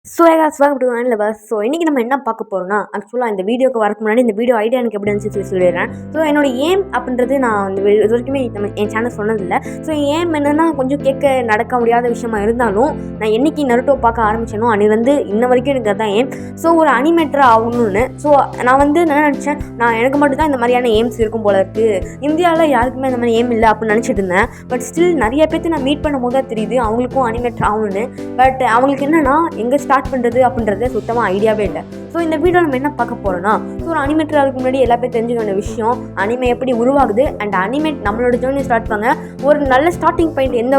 So இன்றைக்கி நம்ம என்ன பார்க்க போகிறோம்னா, ஆக்சுவலாக இந்த வீடியோக்கு வரக்கு முன்னாடி இந்த வீடியோ ஐடியா எனக்கு எப்படி இருந்துச்சு சொல்லிடுறேன். ஸோ என்னோட ஏம் அப்படின்றது நான் இந்த இது வரைக்குமே நம்ம என் சேனல் சொன்னதில்லை. ஸோ ஏம் என்னென்னா கொஞ்சம் நடக்க முடியாத விஷயமா இருந்தாலும் நான் என்றைக்கு நருட்டோ பார்க்க ஆரம்பிச்சேனோ அன்னிலேருந்து இன்ன வரைக்கும் எனக்கு அதுதான் ஏம். ஸோ ஒரு அனிமேட்டர் ஆகணும்னு. ஸோ நான் என்ன நினச்சேன், எனக்கு மட்டும் தான் இந்த மாதிரியான எய்ம்ஸ் இருக்கும் போல இருக்குது, இந்தியாவில் யாருக்குமே இந்த மாதிரி ஏம் இல்லை அப்படின்னு நினச்சிட்டு இருந்தேன். பட் ஸ்டில் நிறைய பேர்த்து நான் மீட் பண்ணும் போது தான் தெரியுது அவங்களுக்கும் அனிமேட்டர் ஆகணும்னு. பட் அவங்களுக்கு என்னென்னா எங்கே ஸ்டார்ட் பண்ணுறது அப்படின்றது சுத்தமாக ஐடியாவே இல்லை. ஸோ இந்த வீடியோ நம்ம என்ன பார்க்க போகிறோன்னா, ஸோ ஒரு அனிமேட்டர் அதுக்கு முன்னாடி எல்லா பேர் தெரிஞ்சுக்க வேண்டிய விஷயம், அனிமே எப்படி உருவாகுது அண்ட் அனிமேட் நம்மளோட ஜேர்னி ஸ்டார்ட் பண்ண ஒரு நல்ல ஸ்டார்டிங் பாயிண்ட் எந்த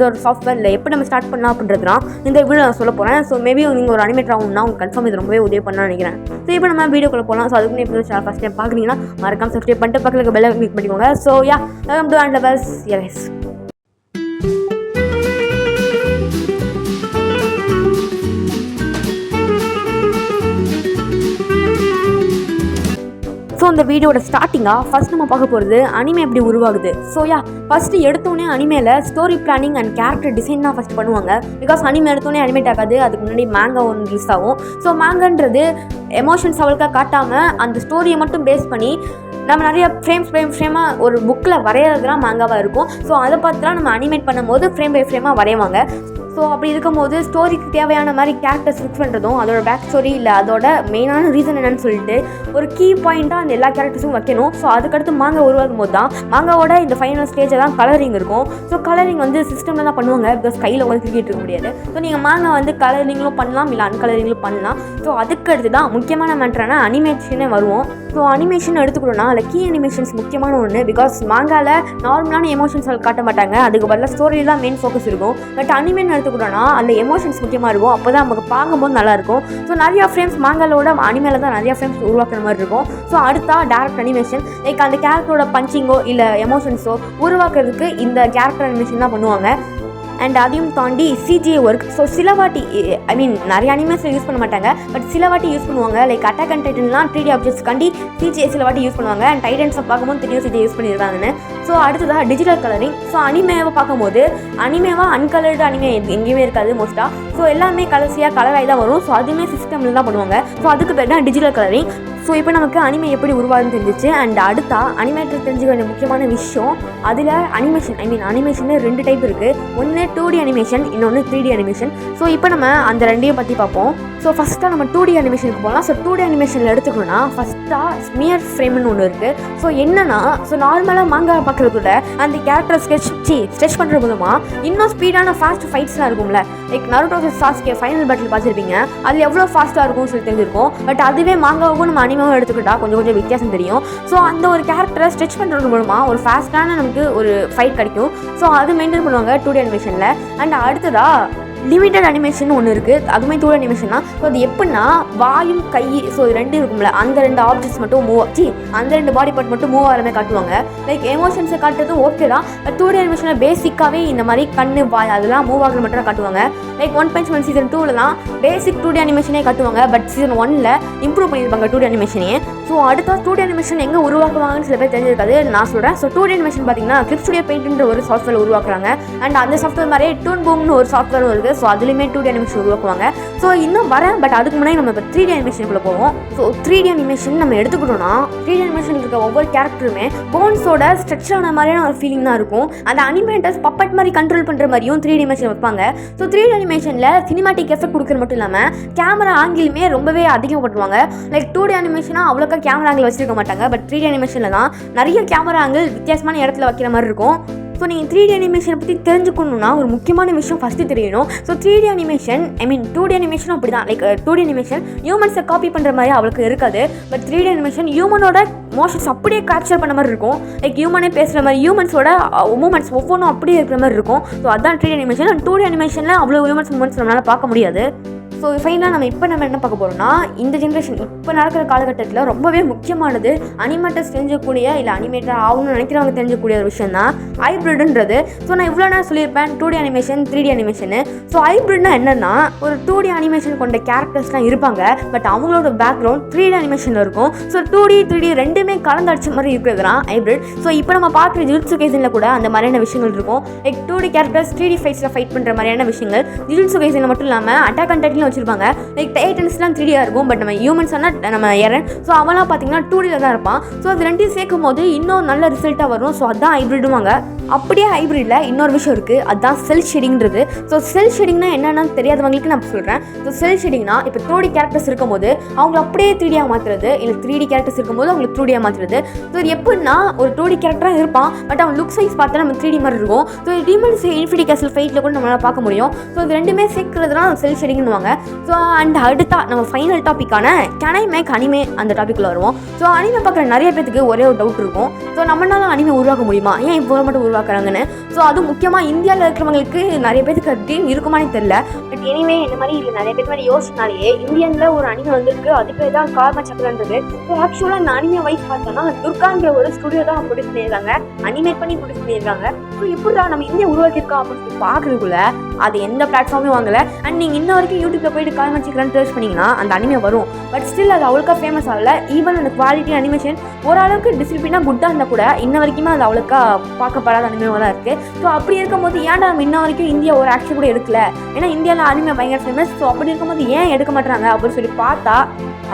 ஒரு சாஃப்ட்வேரில் எப்படி நம்ம ஸ்டார்ட் பண்ணலாம் அப்படின்றது தான் இந்த வீடியோ நான் சொல்ல போகிறேன். ஸோ மேபி நீங்கள் ஒரு அனிமேட்டர் ஆகணும்னா உங்களுக்கு கன்ஃபார்ம் இது ரொம்பவே உதவி பண்ண நினைக்கிறேன். ஸோ இப்போ நம்ம வீடியோக்குள்ள போகலாம். ஸோ அதுக்கு முன்னாடி ஃபஸ்ட் டைம் பார்க்குறீங்கன்னா மறக்காம சப்ஸ்கிரைப் பண்ணிட்டு பக்கத்தில் பெல் கிளிக் பண்ணிக்கோங்க. ஸோ வெல்கம் டு அண்ட் பஸ் எஸ். ஸோ இந்த வீடியோட ஸ்டார்டிங்காக ஃபஸ்ட் நம்ம பார்க்க போகிறது அனிமே எப்படி உருவாகுது. ஸோ ஃபஸ்ட்டு எடுத்தோடனே அனிமேல story planning and character design தான் ஃபஸ்ட் பண்ணுவாங்க. பிகாஸ் அனிமே எடுத்தோடனே அனிமேட் ஆகாது, அதுக்கு முன்னாடி மேங்கா ஒன்று ரிலீஸ் ஆகும். ஸோ மேங்கான்றது எமோஷன்ஸ் அவளுக்காக காட்டாமல் அந்த ஸ்டோரியை மட்டும் பேஸ் பண்ணி நம்ம நிறைய ஃப்ரேமாக ஒரு புக்கில் வரைகிறதுலாம் மேங்காவாக இருக்கும். ஸோ அதை பார்த்துலாம் நம்ம அனிமேட் பண்ணும்போது ஃப்ரேம் பை ஃப்ரேமாக வரைவாங்க. ஸோ அப்படி இருக்கும்போது ஸ்டோரிக்கு தேவையான மாதிரி கேரக்டர்ஸ் ஃபிக்ஸ் பண்ணுறதும் அதோட பேக் ஸ்டோரி இல்லை அதோட மெயினான ரீசன் என்னன்னு சொல்லிட்டு ஒரு கீ பாயிண்ட்டாக அந்த எல்லா கேரக்டர்ஸும் வைக்கணும். ஸோ அதுக்கடுத்து மாங்கா உருவாகும் போது தான் மாங்காவோட இந்த ஃபைனல் ஸ்டேஜில் தான் கலரிங் இருக்கும். ஸோ கலரிங் சிஸ்டமில் தான் பண்ணுவாங்க, பிகாஸ் கையில் கிரிக்கெட் இருக்க முடியாது. ஸோ நீங்கள் மாங்கா கலரிங்களும் பண்ணலாம், இல்லை அன்கலரிங்களும் பண்ணலாம். ஸோ அதுக்கு அடுத்து தான் முக்கியமான மேட்டரான அனிமேஷனே வருவோம். ஸோ அனிமேஷன் எடுத்துக்கணும்னா அதில் கீ அனிமேஷன்ஸ் முக்கியமான ஒன்று. பிகாஸ் மாங்காவில் நார்மலான எமோஷன்ஸ் காட்ட மாட்டாங்க, அதுக்கு பதிலாக ஸ்டோரியில் தான் மெயின் ஃபோக்கஸ் இருக்கும். பட் அனிமேஷன் எடுத்துக்கிட்டோன்னா அதில் எமோஷன்ஸ் முக்கியமாக இருக்கும், அப்போ தான் நமக்கு பார்க்கும்போது நல்லாயிருக்கும். ஸோ நிறையா ஃப்ரேம்ஸ் மாங்காலோட அனிமேல தான் நிறையா ஃப்ரேம்ஸ் உருவாக்குற மாதிரி இருக்கும். ஸோ அடுத்தா டேரக்ட் அனிமேஷன், லைக் அந்த கேரக்டரோட பஞ்சிங்கோ இல்லை எமோஷன்ஸோ உருவாக்குறதுக்கு இந்த கேரக்டர் அனிமேஷன் தான் பண்ணுவாங்க. அண்ட் அதையும் தாண்டி சிஜிஐ ஒர்க். ஸோ சில வாட்டி நிறைய அனிமேஷன் யூஸ் பண்ண மாட்டாங்க, பட் சில வாட்டி யூஸ் பண்ணுவாங்க. லைக் அட்டாக் அண்ட் டைட்டன்லாம் 3D ஆப்ஜெக்ட்ஸ் கண்டி சிஜிஐ சில வாட்டி யூஸ் பண்ணுவாங்க. அண்ட் டைட்டன்ஸை பார்க்கும்போது தெரியும் சிஜிஐ யூஸ் பண்ணியிருக்காங்கன்னு. ஸோ அடுத்ததாக டிஜிட்டல் கலரிங். ஸோ அனிமேவை பார்க்கும்போது அனிமேவாக அன்கலர்டு அனிமே எங்கேயுமே இருக்காது மோஸ்ட்டாக. ஸோ எல்லாமே கலராகி தான் வரும். ஸோ அதுவுமே சிஸ்டமில் தான் பண்ணுவாங்க. ஸோ அதுக்கு பேர் தான் டிஜிட்டல் கலரிங். ஸோ இப்போ நமக்கு அனிமே எப்படி உருவாகுன்னு தெரிஞ்சிச்சு. அண்ட் அடுத்தா அனிமேட்டர் தெரிஞ்சுக்க வேண்டிய முக்கியமான விஷயம், அதில் அனிமேஷன் 2 டைப் இருக்குது. ஒன்று 2D அனிமேஷன், இன்னொன்று 3D அனிமேஷன். ஸோ இப்போ நம்ம அந்த ரெண்டையும் பற்றி பார்ப்போம். ஸோ ஃபஸ்ட்டாக நம்ம 2D அனிமேஷனுக்கு போகலாம். ஸோ 2D அனிமேஷனில் எடுத்துக்கணும்னா ஃபஸ்ட்டாக ஸ்மியர் ஃப்ரேம்னு ஒன்று இருக்குது. ஸோ என்னன்னா, ஸோ நார்மலாக மாங்கா பார்க்குறது கூட அந்த கேரக்டர் ஸ்ட்ரெச் பண்ணுற மூலமாக இன்னும் ஸ்பீடான ஃபாஸ்ட் ஃபைட்ஸ்லாம் இருக்கும்ல. Like Naruto Sasuke final battle பார்த்துருப்பீங்க, அது எவ்வளோ ஃபாஸ்ட்டாக இருக்கும்னு சொல்லி தெரிஞ்சிருக்கும். பட் அதுவே மாங்காவுக்கும் நம்ம அனிமேவும் எடுத்துக்கிட்டா கொஞ்சம் வித்தியாசம் தெரியும். ஸோ அந்த ஒரு கேரக்டரை ஸ்ட்ரெச் பண்ணுறது மூலமாக ஒரு ஃபாஸ்ட்டான நமக்கு ஒரு ஃபைட் கிடைக்கும். ஸோ அது மெயின்டைன் பண்ணுவாங்க 2D அனிமேஷனில். அண்ட் அடுத்ததாக லிமிட்டட் அனிமேஷன் ஒன்று இருக்குது, அதுவுமே 2D அனிமேஷன் தான். ஸோ அது எப்படின்னா வாயும் கை, ஸோ 2 இருக்கும்ல, அந்த 2 ஆப்ஜெக்ட்ஸ் மட்டும் அந்த 2 பாடி பார்ட் மட்டும் மூவ் ஆகிற மாதிரி காட்டுவாங்க. லைக் எமோஷன்ஸை காட்டுறது ஓகே தான், பட் 2D அனிமேஷனில் பேசிக்காகவே இந்த மாதிரி கண்ணு வாய் அதெல்லாம் மூவ் ஆகிற மட்டும் தான் காட்டுவாங்க. Like one punch man season 2 தான் பேசிக் 2D அனிமேஷனே காட்டுவாங்க, பட் சீசன் 1 இம்ப்ரூவ் பண்ணியிருப்பாங்க 2D அனிமேஷனே. ஸோ அடுத்த 2D அனிமேஷன் எங்கே உருவாக்குவாங்கன்னு சில பேர் தெரிஞ்சிருக்காது, நான் சொல்கிறேன். ஸோ 2D அனிமேஷன் பார்த்தீங்கன்னா கிளிப் ஸ்டுடியோ பெயிண்ட்ன்ற ஒரு சாஃப்ட்வேர் உருவாக்குறாங்க. அண்ட் அந்த சாஃப்ட்வேர் மாதிரியே டூன் பூம்னு ஒரு சாஃப்ட்வேரும் இருக்குது. ஸோ அதுலேயுமே 2D அனிமேஷன் உருவாக்குவாங்க. ஸோ இன்னும் வரேன், பட் அதுக்கு முன்னாடி நம்ம இப்போ 3D அனிமேஷனுக்குள்ளே போவோம். ஸோ 3D அனிமேஷன் நம்ம எடுத்துக்கிட்டோம்னா 3D அனிமேஷன் இருக்க ஒவ்வொரு கேரக்டருமே போன்ஸோட ஸ்ட்ரெச் ஆன மாதிரியான ஒரு ஃபீலிங் தான் இருக்கும். அந்த அனிமேட்டர்ஸ் பப்பட் மாதிரி கண்ட்ரோல் பண்ணுற மாதிரியும் 3D அனிமேஷன் வைப்பாங்க. ஸோ 3D அனிமேஷனில் சினிமாட்டிக் எஃபெக்ட் கொடுக்குறது மட்டும் இல்லாமல் கேமரா ஆங்கிலுமே ரொம்பவே அதிகப்படுத்துவாங்க. லைக் 2D அனிமேஷனாக அவ்வளோக்கா கேமரா ஆங்கிள் வச்சிருக்க மாட்டாங்க, பட் 3D அனிமேஷனில் தான் நிறைய கேமரா ஆங்கிள் வித்தியாசமான இடத்துல வைக்கிற மாதிரி இருக்கும். ஸோ நீங்கள் 3D அனிமேஷனை பற்றி தெரிஞ்சுக்கணுன்னா ஒரு முக்கியமான விஷயம் ஃபஸ்ட்டு தெரியணும். ஸோ 3D அனிமேஷன் 2D அனிமேஷனும் அப்படி தான். லைக் 2D அனிமேஷன் ஹியூமன்ஸை காப்பி பண்ணுற மாதிரி அவளுக்கு இருக்காது, பட் 3D அனிமேஷன் ஹியூமனோட மோஷன்ஸ் அப்படியே கேப்சர் பண்ண மாதிரி இருக்கும். லைக் ஹியூமனே பேசுகிற மாதிரி ஹியூமன்ஸோட மூமெண்ட்ஸ் ஒவ்வொன்றும் அப்படியே இருக்கிற மாதிரி இருக்கும். ஸோ அதுதான் 3D அனிமேஷன். அண்ட் 2D அனிமேஷனில் அவ்வளோ ஹியூமன்ஸ் மூமெண்ட்ஸ் நம்மளால் பார்க்க முடியாது. ஸோ ஃபைனலாக நம்ம என்ன பார்க்க போகிறோம்னா, இந்த ஜென்ரேஷன் இப்போ நடக்கிற காலகட்டத்தில் ரொம்பவே முக்கியமானது அனிமேட்டர்ஸ் தெரிஞ்சக்கூடிய இல்லை அனிமேட்டர் ஆகணும்னு நினைக்கிறவங்க தெரிஞ்சக்கூடிய ஒரு விஷயம் தான் ஹைப்ரிட்ன்றது. ஸோ நான் இவ்வளோ நேரம் சொல்லியிருப்பேன் 2D animation 3D animation. So ஹைப்ரிட்னா என்னென்னா, ஒரு 2D அனிமேஷன் கொண்ட கேரக்டர்ஸ்லாம் இருப்பாங்க, பட் அவங்களோட பேக்ரவுண்ட் 3D அனிமேஷனில் இருக்கும். ஸோ 2D 3D ரெண்டுமே கலந்தடிச்ச மாதிரி இருக்கிறது தான் ஹைப்ரிட். ஸோ இப்போ நம்ம பார்க்குற ஜுஜுட்சு கைசனில் கூட அந்த மாதிரியான விஷயங்கள் இருக்கும். Like 2D characters 3D ஃபைட்ஸில் fight பண்ணுற மாதிரியான விஷயங்கள் ஜுஜுட்சு கைசனில் மட்டும் இல்லாமல் அட்டாக் அண்ட் டைட்டனில் வச்சுருப்பாங்க. லைக் டைட்டன்ஸ்லாம் 3Dயாக இருக்கும், பட் நம்ம ஹியூமன்ஸ் ஆனால் நம்ம எரன், ஸோ அவன்லாம் பார்த்தீங்கன்னா 2Dயில் தான் இருப்பான். ஸோ அது ரெண்டையும் சேர்க்கும் போது இன்னும் நல்ல ரிசல்ட்டாக வரும். ஸோ அதுதான் ஹைப்ரிடுவாங்க. அப்படியே ஹைப்ரிடில் இன்னொரு விஷயம் இருக்குது, அதுதான் செல் ஷேடிங்கிறது. ஸோ செல் ஷேடிங்னா என்னென்னு தெரியாதவங்களுக்கு நான் சொல்கிறேன். ஸோ செல் ஷேடிங்னா இப்போ 2D கேரக்டர்ஸ் இருக்கும்போது அவங்களை அப்படியே 3Dயாக மாற்றுறது, இல்லை 3D கேரக்டர்ஸ் இருக்கும்போது அவங்களுக்கு 2Dயாக மாற்றுறது. ஸோ இது எப்படின்னா ஒரு 2D கேரக்டராக இருப்பான், பட் அவன் லுக் சைஸ் பார்த்தா நம்ம 3D மாதிரி இருக்கும். ஸோ டீமன்ஸ் இன்ஃபினிட்டி கேசல் ஃபைட்டில் கூட நம்மளால் பார்க்க முடியும். ஸோ இது ரெண்டுமே சேர்க்கிறதுனா செல் ஷேடிங்னுவாங்க. ஸோ அண்ட் அடுத்தா நம்ம ஃபைனல் டாப்பிக்கான கேன் ஐ மேக் அனிமே அந்த டாப்பிக்கில் வருவோம். ஸோ அனிமே பார்க்குற நிறைய பேருக்கு ஒரே ஒரு டவுட் இருக்கும், ஸோ நம்மளால அனிமே உருவாக்க முடியுமா, ஏன் இப்போ மட்டும் உருவாக்குறாங்கன்னு. ஸோ அதுவும் முக்கியமாக இந்தியாவில் இருக்கிறவங்களுக்கு நிறைய பேருக்கு ட்ரீம் இருக்குமானே தெரியல. பட் எனிவே இந்த மாதிரி இல்லை, நிறைய பேர் மாதிரி யோசிச்சினாலேயே இந்தியனில் ஒரு அனிமே வந்திருக்கு, அது பேர் தான் கார்மா சக்கரன்றது. ஸோ ஆக்சுவலாக இந்த அனிமே வைஸ் பார்த்தோன்னா துர்கான்ற ஒரு ஸ்டுடியோ தான் ப்ரொடியூஸ் பண்ணியிருக்காங்க, அனிமேட் பண்ணி ப்ரொடியூஸ் பண்ணியிருக்காங்க. ஸோ எப்படிடா நம்ம இந்தியா உருவாக்கியிருக்கோம் அப்படின்னு சொல்லி பார்க்குறதுக்குள்ள அது எந்த பிளாட்ஃபார்மே வாங்கலை. அண்ட் நீங்கள் இன்ன வரைக்கும் யூடியூப்பில் போயிட்டு கார்மா சக்கரன் சர்ச் பண்ணிங்கன்னா அந்த அனிமே வரும், பட் ஸ்டில் அது அவ்வளோக்கா ஃபேமஸ் ஆகலை. ஈவன் அந்த குவாலிட்டி அனிமேஷன் ஓரளவுக்கு டிசிப்ளினாக குட்டாக இருந்தால் கூட இன்ன வரைக்குமே அது அவ்வளோக்கா பார்க்கப்படாத அனிமேவாக தான் இருக்குது. ஸோ அப்படி இருக்கும்போது ஏன்டா நம்ம இன்ன வரைக்கும் இந்தியா ஒரு ஆக்ஷன் கூட எடுக்கல, ஏன்னா இந்தியாவில் அனிமே பயங்கர ஃபேமஸ். ஸோ அப்படி இருக்கும்போது ஏன் எடுக்க மாட்டாங்க அப்படின்னு சொல்லி பார்த்தா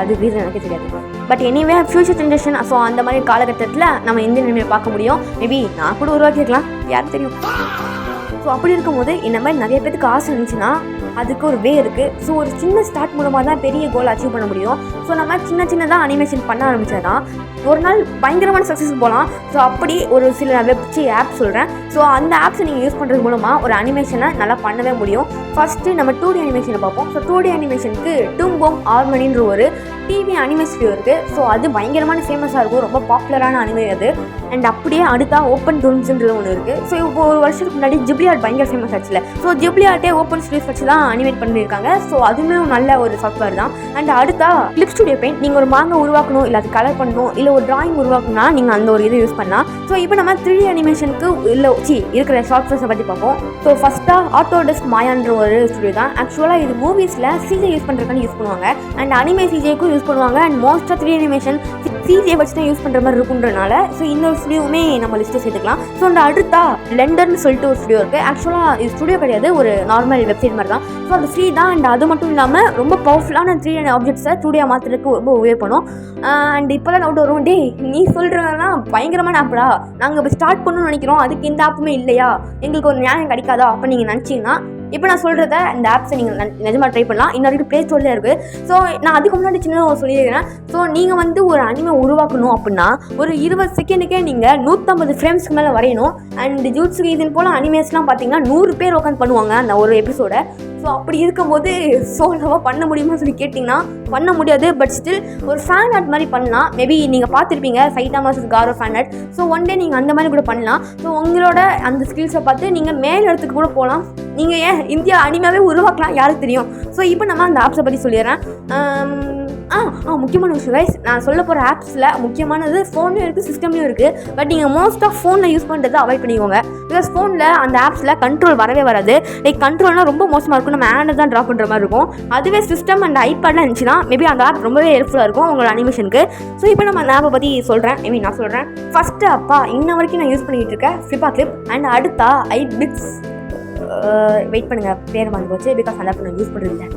அது ரீசன் எனக்கு தெரியாது. But anyway future generation, so அந்த மாதிரி காலகட்டத்தில் நம்ம இந்தியன் அனிமே பார்க்க முடியும். மேபி நான் கூட உருவாக்கிருக்கலாம், யாருக்கு தெரியும். ஸோ அப்படி இருக்கும்போது இந்த மாதிரி நிறைய பேருக்கு ஆசை இருந்துச்சுன்னா அதுக்கு ஒரு வே இருக்குது. ஸோ ஒரு சின்ன ஸ்டார்ட் மூலமாக தான் பெரிய கோல் அச்சீவ் பண்ண முடியும். ஸோ நம்ம சின்னதாக அனிமேஷன் பண்ண ஆரம்பித்தா தான் ஒரு நாள் பயங்கரமான சக்ஸஸ் போகலாம். ஸோ அப்படி ஒரு சில ஆப் சொல்கிறேன். ஸோ அந்த ஆப்ஸை நீங்கள் யூஸ் பண்ணுறது மூலமாக ஒரு அனிமேஷனை நல்லா பண்ணவே முடியும். ஃபஸ்ட்டு நம்ம 2D அனிமேஷனை பார்ப்போம். ஸோ 2D அனிமேஷனுக்கு டூம்போம் ஆர்மனின்ற ஒரு டிவி அனிமே ஸ்டுடியோ இருக்குது. ஸோ அது பயங்கரமான ஃபேமஸாக இருக்கும், ரொம்ப பாப்புலரான அனிமே அது. அண்ட் அப்படியே அடுத்தா ஓப்பன் டூன்ஸ்ன்றது ஒன்று இருக்குது. ஸோ இப்போ ஒரு வருஷத்துக்கு முன்னாடி ஜிப்லி ஆர்ட் பயங்கர ஃபேமஸ் ஆச்சுல. ஸோ ஜிப்லி ஆர்ட்டே ஓப்பன் ஸ்டுடியோஸ் வச்சு தான் அனிமேட் பண்ணியிருக்காங்க. ஸோ அதுவுமே நல்ல ஒரு சாஃப்ட்வேர் தான். அண்ட் அடுத்தா கிளிப் ஸ்டுடியோ பெயிண்ட், நீங்கள் ஒரு மாங்க உருவாக்கணும், இல்லை அது கலர் பண்ணணும், இல்லை ஒரு டிராயிங் உருவாக்கணும்னா நீங்கள் அந்த ஒரு இதை யூஸ் பண்ணலாம். ஸோ இப்போ நம்ம 3D அனிமேஷனுக்கு இருக்கிற சாஃப்ட்வேர்ஸை பற்றி பார்ப்போம். ஸோ ஃபஸ்ட்டாக ஆட்டோடெஸ்க் மாயான்ற ஒரு ஸ்டுடியோ தான். ஆக்சுவலாக இது மூவிஸில் சிஜே யூஸ் பண்ணுறதுக்கான யூஸ் பண்ணுவாங்க, அண்ட் அனிமே சிஜேக்கும் யூஸ் பண்ணுவாங்க. அண்ட் மோஸ்ட்டாக 3D அனிமேஷன் சிஜே வச்சு தான் யூஸ் பண்ணுற மாதிரி இருக்குன்றனால ஸோ இந்த ஒரு ஸ்டுடியோவுமே நம்ம லிஸ்ட்டு சேர்த்துக்கலாம். ஸோ அந்த அடுத்தா பிளெண்டர்னு சொல்லிட்டு ஒரு ஸ்டுடியோ இருக்குது. ஆக்சுவலாக இது ஸ்டுடியோ கிடையாது, ஒரு நார்மல் வெப்சைட் மாதிரி தான். ஸோ அது ஃப்ரீ தான். அண்ட் அது மட்டும் இல்லாமல் ரொம்ப பவர்ஃபுல்லான 3D ஆப்ஜெக்ட்ஸை 2D மாற்றுறதுக்கு ரொம்ப உபயோக பண்ணும். அண்ட் இப்போ தான் டவுட் வரும், டே நீ சொல்கிறதுனா பயங்கரமான ஆப்டா, நாங்கள் இப்போ ஸ்டார்ட் பண்ணணும்னு நினைக்கிறோம், அதுக்கு எந்த ஆப்புமே இல்லையா, எங்களுக்கு ஒரு நியாயம் கிடைக்காதா அப்போ நீங்கள் நினச்சிங்கன்னா இப்போ நான் சொல்கிறத இந்த ஆப்ஸை நீங்கள் நிஜமாக ட்ரை பண்ணலாம். இன்ன வரைக்கும் ப்ளே ஸ்டோரில் இருக்குது. ஸோ நான் அதுக்கு முன்னாடி சின்னதாக சொல்லியிருக்கிறேன். ஸோ நீங்கள் வந்து ஒரு அனிமே உருவாக்கணும் அப்படின்னா ஒரு 20 செகண்டுக்கே நீங்கள் 150 ஃப்ரேம்ஸ்க்கு மேலே வரையணும். அண்ட் ஜூட்ஸு இதன் போல் அனிமேஸ்லாம் பார்த்தீங்கன்னா 100 பேர் உட்காந்து பண்ணுவாங்க அந்த ஒரு எபிசோடை. ஸோ அப்படி இருக்கும்போது சோலோவாக பண்ண முடியுமா சொல்லி கேட்டிங்கன்னா பண்ண முடியாது. பட் ஸ்டில் ஒரு ஃபேன் ஆர்ட் மாதிரி பண்ணலாம். மேபி நீங்கள் பார்த்துருப்பீங்க சைட்டா மாசஸ் காரோ fan art. So one day நீங்கள் அந்த மாதிரி கூட பண்ணலாம். ஸோ உங்களோட அந்த ஸ்கில்ஸை பார்த்து நீங்கள் மேல் இடத்துக்கு கூட போகலாம். நீங்கள் ஏன் இந்தியா அனிமாவே உருவாக்கலாம், யாருக்கு தெரியும். ஸோ இப்போ நம்ம அந்த ஆப்ஸை பற்றி சொல்லிடுறேன். முக்கியமான விஷயம் கைஸ், நான் சொல்ல போகிற ஆப்ஸில் முக்கியமானது ஃபோன்லேயும் இருக்குது, சிஸ்டம்லேயும் இருக்குது. பட் நீங்கள் மோஸ்ட் ஆஃப் ஃபோனில் யூஸ் பண்ணுறதை அவாய்ட் பண்ணிக்கோங்க. பிகாஸ் ஃபோனில் அந்த ஆப்ஸில் கண்ட்ரோல் வரவே வராது. லைக் கண்ட்ரோல்னால் ரொம்ப மோசமாக இருக்கும், நம்ம ஹேண்டை தான் ட்ரா பண்ணுற மாதிரி இருக்கும். அதுவே சிஸ்டம் அண்ட் ஐபேட்லாம் இருந்துச்சுன்னா மேபி அந்த ஆப் ரொம்பவே ஹெல்ப்ஃபுல்லாக இருக்கும் உங்களோட அனிமேஷனுக்கு. ஸோ இப்போ நம்ம அந்த ஆப்பை பற்றி சொல்கிறேன். நான் சொல்கிறேன். ஃபஸ்ட்டு அப்பா இன்ன வரைக்கும் நான் யூஸ் பண்ணிக்கிட்டு இருக்கேன் ஃப்ளிப்பா கிளிப். அண்ட் அடுத்தா ஐபிட்ஸ், வெயிட் பண்ணுங்கள் பேர் வந்து போச்சு, பிகாஸ் அந்த ஆப் நான் யூஸ் பண்ணுறதில்லை.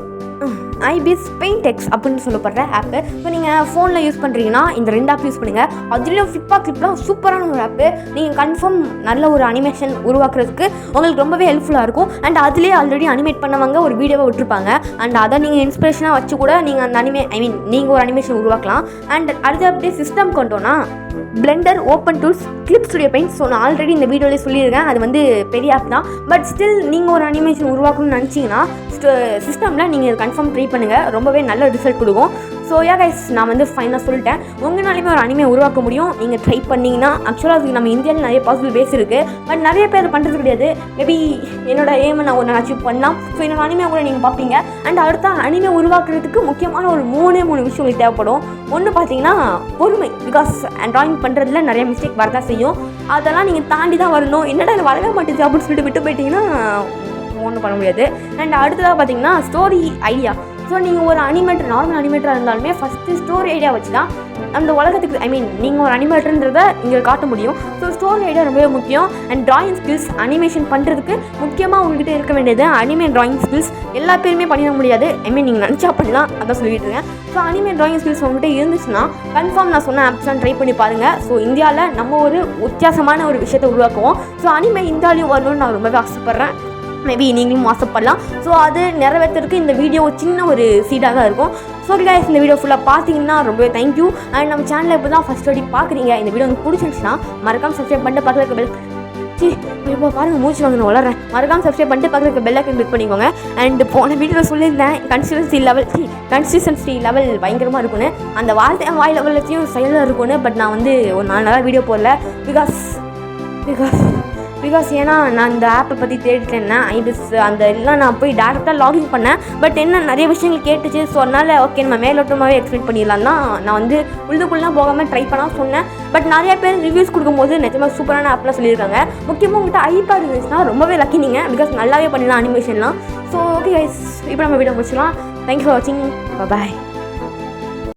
ஐபிஎஸ் பெயிண்டெக்ஸ் அப்படின்னு சொல்லப்படுற ஆப்பு. ஸோ நீங்கள் ஃபோனில் யூஸ் பண்ணுறீங்கன்னா இந்த 2 ஆப் யூஸ் பண்ணுங்கள். அதுலேயும் ஃப்ளிப்பா கிளிப்லாம் சூப்பரான ஒரு ஆப்பு. நீங்கள் கன்ஃபார்ம் நல்ல ஒரு அனிமேஷன் உருவாக்குறதுக்கு உங்களுக்கு ரொம்பவே ஹெல்ப்ஃபுல்லாக இருக்கும். அண்ட் அதுலேயே ஆல்ரெடி அனிமேட் பண்ணவங்க ஒரு வீடியோவை விட்டுருப்பாங்க. அண்ட் அதை நீங்கள் இன்ஸ்பிரேஷனாக வச்சு கூட நீங்கள் அந்த நீங்கள் ஒரு அனிமேஷன் உருவாக்கலாம். அண்ட் அடுத்து அப்படியே சிஸ்டம் கொண்டோன்னா Blender, open tools, Clip Studio Paint. So நான் ஆல்ரெடி இந்த வீடியோலேயே சொல்லியிருக்கேன், அது வந்து பெரிய ஆப் தான். பட் ஸ்டில் நீங்கள் ஒரு அனிமேஷன் உருவாக்கணும்னு நினச்சிங்கன்னா சிஸ்டமில் நீங்கள் இது கன்ஃபார்ம் ட்ரை பண்ணுங்கள், ரொம்பவே நல்ல ரிசல்ட் கொடுக்கும். ஸோ கைஸ், நான் வந்து ஃபைனாக சொல்லிட்டேன். உங்களாலையுமே ஒரு அனிமே உருவாக்க முடியும், நீங்கள் ட்ரை பண்ணிங்கன்னா. ஆக்சுவலாக அதுக்கு நம்ம இந்தியாவில் நிறைய பாசிபிள் பேஸ் இருக்குது. பட் நிறைய பேர் பண்ணுறது கிடையாது. மேபி என்னோட எய்மை நான் ஒன்று அச்சீவ் பண்ணலாம். ஸோ என்னோட அனிமே கூட நீங்கள் பார்ப்பீங்க. அண்ட் அடுத்த அனிமே உருவாக்குறதுக்கு முக்கியமான ஒரு 3 விஷயம் உங்களுக்கு தேவைப்படும். ஒன்று பார்த்தீங்கன்னா பொறுமை. பிகாஸ் ட்ராயிங் பண்ணுறதுல நிறைய மிஸ்டேக் வரதான் செய்யும். அதெல்லாம் நீங்கள் தாண்டி தான் வரணும். என்னடா வரவே மாட்டேது அப்படின்னு சொல்லிட்டு விட்டு போயிட்டீங்கன்னா ஒன்றும் பண்ண முடியாது. அண்ட் அடுத்ததாக பார்த்தீங்கன்னா ஸ்டோரி ஐடியா. ஸோ நீங்கள் ஒரு நார்மல் அனிமேட்டராக இருந்தாலுமே ஃபஸ்ட்டு ஸ்டோரி ஐடியா வச்சு தான் அந்த உலகத்துக்கு நீங்கள் ஒரு அனிமேட்டர்ன்றதை இங்கே காட்ட முடியும். ஸோ ஸ்டோரி ஐடியா ரொம்பவே முக்கியம். அண்ட் ட்ராயிங் ஸ்கில்ஸ் அனிமேஷன் பண்ணுறதுக்கு முக்கியமாக உங்கள்கிட்ட இருக்க வேண்டியது அனிமே ட்ராயிங் ஸ்கில்ஸ். எல்லா பேருமே பண்ணிட முடியாது, நீங்கள் நினச்சா பண்ணலாம், அதான் சொல்லிட்டு இருக்கேன். ஸோ அனிமே ட்ராயிங் ஸ்கில்ஸ் உங்கள்கிட்ட இருந்துச்சுன்னா கன்ஃபார்ம் நான் சொன்ன ஆப்ஸ்லாம் ட்ரை பண்ணி பாருங்கள். ஸோ இந்தியாவில் நம்ம ஒரு வித்தியாசமான ஒரு விஷயத்தை உருவாக்குவோம். ஸோ அனிமே இந்தியாவிலையும் வரணும்னு நான் ரொம்பவே ஆசைப்பட்றேன். மேபி நீங்களும் ஆசைப்படலாம். ஸோ அது நிறைவேற்றுறதுக்கு இந்த வீடியோ சின்ன ஒரு சீடாக தான் இருக்கும். ஸோ கைஸ், இந்த வீடியோ ஃபுல்லாக பார்த்தீங்கன்னா ரொம்பவே தேங்க்யூ. அண்ட் நம்ம சேனலை இப்போ தான் ஃபஸ்ட் வாட்டி பார்க்குறீங்க, இந்த வீடியோ உங்களுக்கு பிடிச்சிருந்துச்சுன்னா மறக்காம சப்ஸ்கிரைப் பண்ணிட்டு பக்கத்தில் பெல் இப்போ பாருங்கள் மூச்சு வாங்க நான் வளர்றேன். மறக்காம சப்ஸ்கிரைப் பண்ணிட்டு பக்கத்தில் பெல் ஐக்கன் கிளிக் பண்ணிக்கோங்க. அண்ட் போன வீடியோவில் சொல்லியிருந்தேன் கன்சிஸ்டன்சி லெவல் பயங்கரமாக இருக்குன்னு. அந்த வார்த்தை வாய் லெவலத்தையும் செயலில் இருக்குன்னு. பட் நான் வந்து ஒரு 4 நாளாக வீடியோ போடல. பிகாஸ் ஏன்னா நான் இந்த ஆப்பை பற்றி தேடிட்டேன். அந்த எல்லாம் நான் போய் டேரெக்டாக லாகின் பண்ணேன். பட் என்ன நிறைய விஷயங்கள் கேட்டுச்சு. ஸோ அதனால் ஓகே நம்ம மேலோட்டமாகவே எக்ஸ்பிளைன் பண்ணிடலாம் தான் நான் வந்து உள்ளுக்குள்ளலாம் போகாமல் ட்ரை பண்ணால் சொன்னேன். பட் நிறைய பேர் ரிவ்யூஸ் கொடுக்கும்போது நிஜமாக சூப்பரான ஆப்லாம் சொல்லியிருக்காங்க. முக்கியமாக உங்கள்கிட்ட ஐபேட் இருந்துச்சுன்னா ரொம்பவே லக்கி நீங்கள். பிகாஸ் நல்லாவே பண்ணிடலாம் அனிமேஷன்லாம். ஸோ ஓகே கைஸ், இப்போ நம்ம வீடியோ முடிச்சிடலாம். தேங்க்யூ ஃபார் வாட்சிங். பாய்.